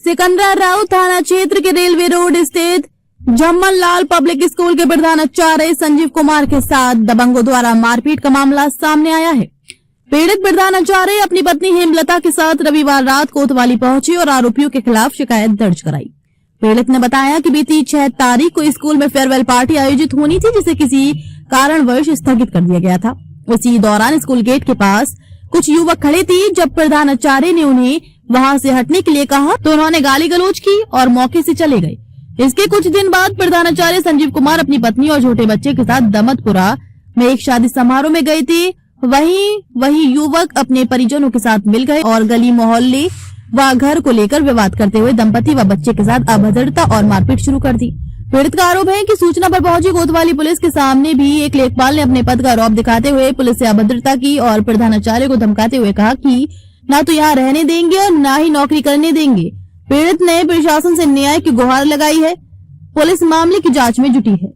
सिकंदराव थाना क्षेत्र के रेलवे रोड स्थित झम्मन लाल पब्लिक स्कूल के प्रधानाचार्य संजीव कुमार के साथ दबंगों द्वारा मारपीट का मामला सामने आया है। पीड़ित प्रधानाचार्य अपनी पत्नी हेमलता के साथ रविवार रात कोतवाली पहुंची और आरोपियों के खिलाफ शिकायत दर्ज कराई। पीड़ित ने बताया कि बीती 6 तारीख को स्कूल में फेयरवेल पार्टी आयोजित होनी थी, जिसे किसी कारणवश स्थगित कर दिया गया था। उसी दौरान स्कूल गेट के पास कुछ युवक खड़े थे। जब प्रधानाचार्य ने उन्हें वहां से हटने के लिए कहा तो उन्होंने गाली गलौज की और मौके से चले गए। इसके कुछ दिन बाद प्रधानाचार्य संजीव कुमार अपनी पत्नी और छोटे बच्चे के साथ दमतपुरा में एक शादी समारोह में गए थे। वही युवक अपने परिजनों के साथ मिल गए और गली मोहल्ले व घर को लेकर विवाद करते हुए दंपति व बच्चे के साथ अभद्रता और मारपीट शुरू कर दी। पीड़ित का आरोप है कि सूचना पर पहुंची कोतवाली पुलिस के सामने भी एक लेखपाल ने अपने पद का रौब दिखाते हुए पुलिस से अभद्रता की और प्रधानाचार्य को धमकाते हुए कहा कि न तो यहाँ रहने देंगे और न ही नौकरी करने देंगे। पीड़ित ने प्रशासन से न्याय की गुहार लगाई है। पुलिस मामले की जांच में जुटी है।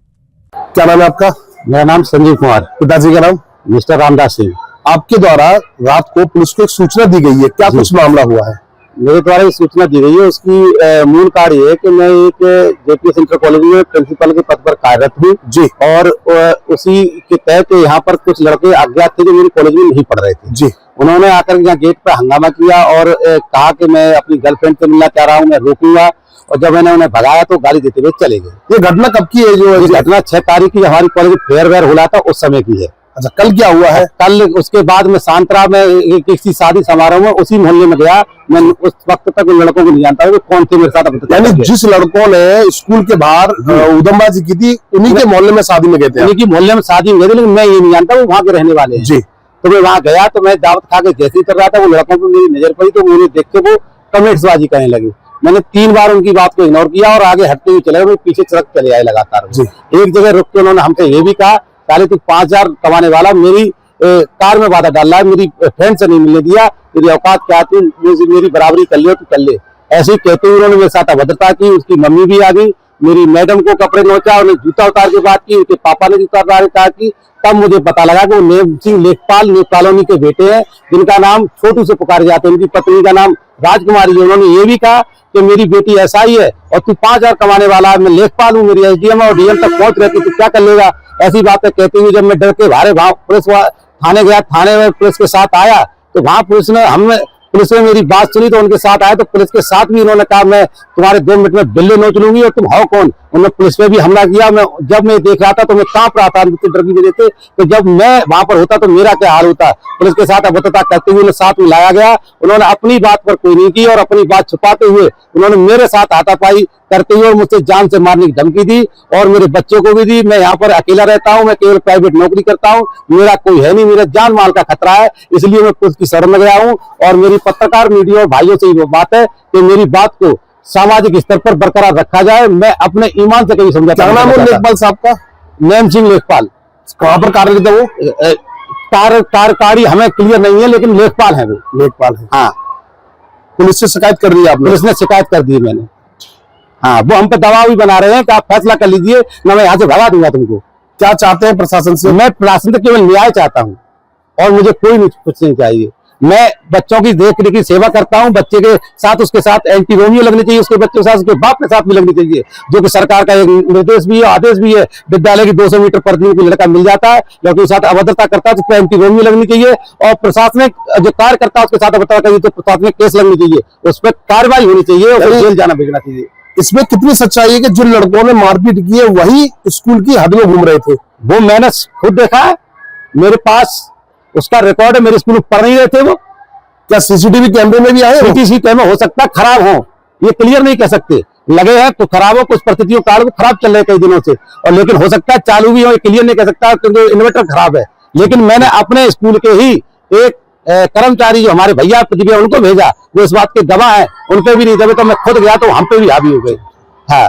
क्या नाम है आपका? मेरा नाम संजीव कुमार। पिताजी का नाम? मिस्टर रामदास सिंह। आपके द्वारा रात को पुलिस को एक सूचना दी गई है, क्या कुछ मामला हुआ है? मेरे द्वारा ये सूचना दी गई है, उसकी मूल कार्य है कि मैं एक जेपीएस इंटर कॉलेज में प्रिंसिपल के पद पर कार्यरत हूँ जी, और उसी के तहत यहाँ पर कुछ लड़के अज्ञात थे जो मेरे कॉलेज में नहीं पढ़ रहे थे जी। उन्होंने आकर यहाँ गेट पर हंगामा किया और कहा कि मैं अपनी गर्लफ्रेंड से मिलना चाह रहा हूँ, मैं रोकूंगा, और जब मैंने उन्हें भगाया तो गाली देते हुए चले गए। ये घटना कब की है? जो घटना 6 तारीख की हमारी कॉलेज में फेयरवेल हो रहा था उस समय की है। अच्छा, कल क्या हुआ है? कल उसके बाद में सांतरा में किसी शादी समारोह में उसी मोहल्ले में गया। मैं उस वक्त तक उन लड़कों को नहीं जानता हूँ कौन थे मेरे साथ। यानी जिस लड़कों ने स्कूल के बाहर उदमबाजी की थी उन्हीं के मोहल्ले में शादी में गए थे? उन्हीं की मोहल्ले में शादी में गए थे, लेकिन मैं ये नहीं जानता वो वहाँ के रहने वाले हैं जी। तो मैं वहाँ गया तो मैं दावत खा के जैसे ही कर रहा था वो लड़कों को मेरी नजर पड़ी तो उन्हें देख के वो कमेंट्सबाजी करने लगी। मैंने 3 बार उनकी बात को इग्नोर किया और आगे हटते हुए चले गए। पीछे सड़क चले आए लगातार जी। एक जगह रुक के उन्होंने हमसे ये भी कहा, साले तू 5000 कमाने वाला मेरी कार में बाधा डाल रहा है, मेरी फ्रेंड से नहीं मिलने दिया, तेरी औकात क्या थी, मेरी बराबरी कर ले तो कर ले। ऐसे ही कहते हुए उन्होंने मेरे साथ अभद्रता की। उसकी मम्मी भी आ गई, मेरी मैडम को कपड़े नोचा, उन्हें जूता उतार के बात की, उसके पापा ने जूता उतार के की। तब मुझे पता लगा कि वो नेम सिंह लेखपाल न्यू कॉलोनी के बेटे हैं, जिनका नाम छोटू से पुकारे जाते हैं। उनकी पत्नी का नाम राजकुमारी है। उन्होंने ये भी कहा कि मेरी बेटी ऐसा ही है और तू 5000 कमाने वाला है, मैं लेखपाल हूँ, मेरी एसडीएम और डीएम तक पहुंच रहती, तू क्या कर लेगा? ऐसी बातें कहते हुए जब मैं डर के भारे वहां पुलिस थाने गया, थाने में पुलिस के साथ आया तो वहां पुलिस ने मेरी बात सुनी तो उनके साथ आया तो पुलिस के साथ भी उन्होंने कहा मैं तुम्हारे 2 मिनट में बिल्ले नोच लूंगी और तुम हो कौन? उन्होंने पुलिस पे भी हमला किया। जब मैं देख रहा था तो मैं कांप रहा था डर की वजह से। तो जब मैं वहां पर होता तो मेरा क्या हाल होता? पुलिस के साथ अभद्रता करते हुए साथ में लाया गया। उन्होंने अपनी बात पर कोई नहीं की और अपनी बात छुपाते हुए उन्होंने मेरे साथ हाथापाई करते हुए मुझसे जान से मारने की धमकी दी और मेरे बच्चों को भी दी। मैं यहाँ पर अकेला रहता हूँ, मैं केवल प्राइवेट नौकरी करता हूँ, मेरा कोई है नहीं, मेरा जान माल का खतरा है, इसलिए मैं पुलिस की शरण में गया हूँ। और मेरी पत्रकार मीडिया और भाइयों से ये बात है कि मेरी बात को सामाजिक स्तर पर बरकरार रखा जाए। मैं अपने ईमान से कभी समझाता हूँ। लेखपाल साहब का नेम सिंह लेखपाल। कहाँ पर कार्यरत है वो? कार्यकारी हमें क्लियर नहीं है, लेकिन लेखपाल है वो। लेखपाल है, हाँ। पुलिस से शिकायत कर दी है आपने? पुलिस ने शिकायत कर दी मैंने। हाँ, वो हम पे दबाव भी बना रहे हैं कि आप फैसला कर लीजिए ना मैं यहाँ से भगा दूंगा तुमको। क्या चाहते हैं प्रशासन से? मैं प्रशासन से केवल न्याय चाहता हूँ और मुझे कोई कुछ नहीं चाहिए। मैं बच्चों की देख रेख की सेवा करता हूं। बच्चे के साथ उसके साथ एंटी रोमियो लगनी चाहिए, उसके बच्चे के साथ उसके बाप के साथ भी लगनी चाहिए, जो कि सरकार का एक निर्देश भी है, आदेश भी है। विद्यालय की 200 मीटर पर दूर कोई लड़का मिल जाता है या उसके साथ अभद्रता करता है तो उसको एंटी रोमियो लगनी चाहिए और प्रशासनिक जो कार्य करता है उसके साथ अभद्रता करिए तो प्रशासनिक केस लगनी चाहिए, उस पर कार्रवाई होनी चाहिए और जेल जाना भेजना चाहिए। इसमें कितनी सच्चाई है कि जिन लड़कों ने मारपीट की है वही स्कूल की हद में घूम रहे थे? वो मैंने खुद देखा है, मेरे पास उसका रिकॉर्ड है। मेरे स्कूल में पढ़ नहीं रहे थे वो। क्या सीसीटीवी कैमरे में भी आए? सीसीटीवी कैमरा हो सकता है खराब हो, ये क्लियर नहीं कह सकते। लगे हैं तो खराब हो, कुछ परिस्थितियों कारण खराब चल रहे हैं कई दिनों से, और लेकिन हो सकता है चालू भी हो, ये क्लियर नहीं कह सकता क्योंकि इन्वर्टर खराब है। लेकिन मैंने अपने स्कूल के ही एक कर्मचारी जो हमारे भैया प्रतिभा उनको भेजा, वो इस बात के गवाह है, उन पे भी नहीं दबे तो मैं खुद गया तो हम पे भी हावी हो गए। हाँ।